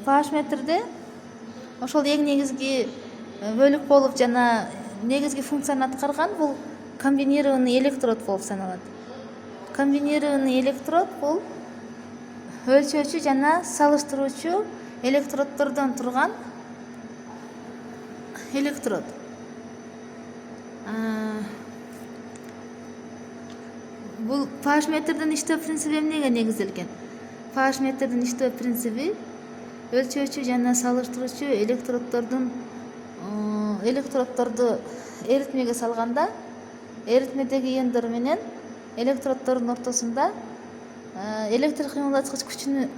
pH метрде ошол эң негизги бөлүк болуп жана негизги функцияны аткарган бул комбинированный электрод болуп саналат. Комбинированный электрод бул өлчөөчү жана салыштыруучу электроддордон турган электрод. Бул pH метрдин иштөө принциби эмнеге негизделген? pH метрдин иштөө принциби өлчөөчү жана салыштыруучу электроддорду эритмеге салганда эритмедеги иондор менен электроддордун ортосунда электр кыймылдаткыч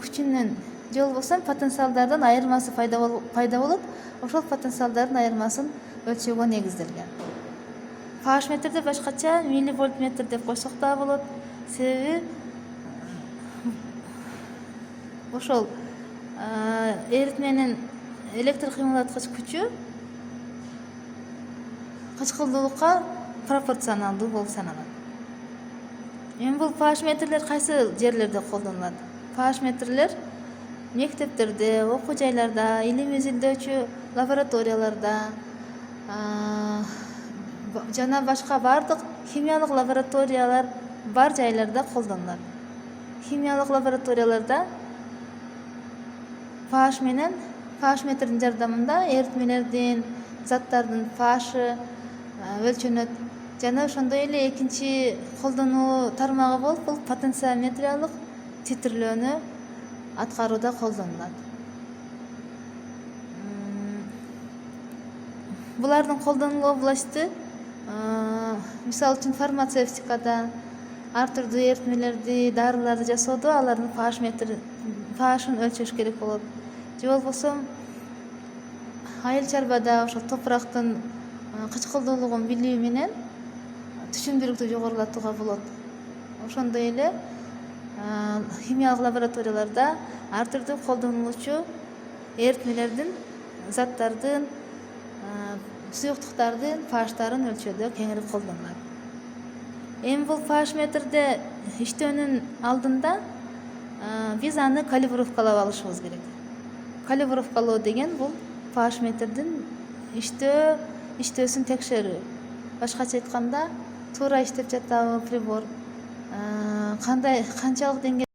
күчүнүн же болбосо потенциалдардын айырмасы пайда болот. Ошол потенциалдардын айырмасын өлчөөгө негизделген. pH метрде башкача милливольт метр деп койсок да болот. Себеби ошол эритменин электр кыймылдаткыч күчү кычкылдуулукка пропорционалдуу болуп саналат. Эми бул pH метрлер кайсы жерлерде колдонулат? pH метрлер мектептерде, окуу жайларда, илим изилдөөчү лабораторияларда жана башка бардык химиялык лабораториялар бар жайларда колдонулат. Химиялык лабораторияларда pH метрдин жардамында эритмелердин, заттардын pH өлчөнөт. Жана ошондой эле экинчи колдонуу тармагы болуп бул потенциометриялык титрлөөнү аткарууда колдонулат. Булардын колдонулу областы мисалы үчүн фармацевтикада ар түрдүү эритмелерди, дарыларды жасоодо алардын pH-ын өлчөш керек болот. Же болбосо айыл чарбада ошол топурактын кычкылдуулугун билүү менен түшүндүрүктү жогорулатууга болот. Ошондой эле химиялык лабораторияларда ар түрдүү колдонулуучу эритмелердин, заттардын, суюктуктардын pH-тарын өлчөөдө кеңири колдонулат. Эми бул pH метрде иштөөнүн алдында биз аны калибровкалап алышыбыз керек. Калибровкалоо деген бул pH метрдин иштөөсүн текшерүү. Башкача айтканда, туура иштеп жатабы прибор, канчалык деңгээлде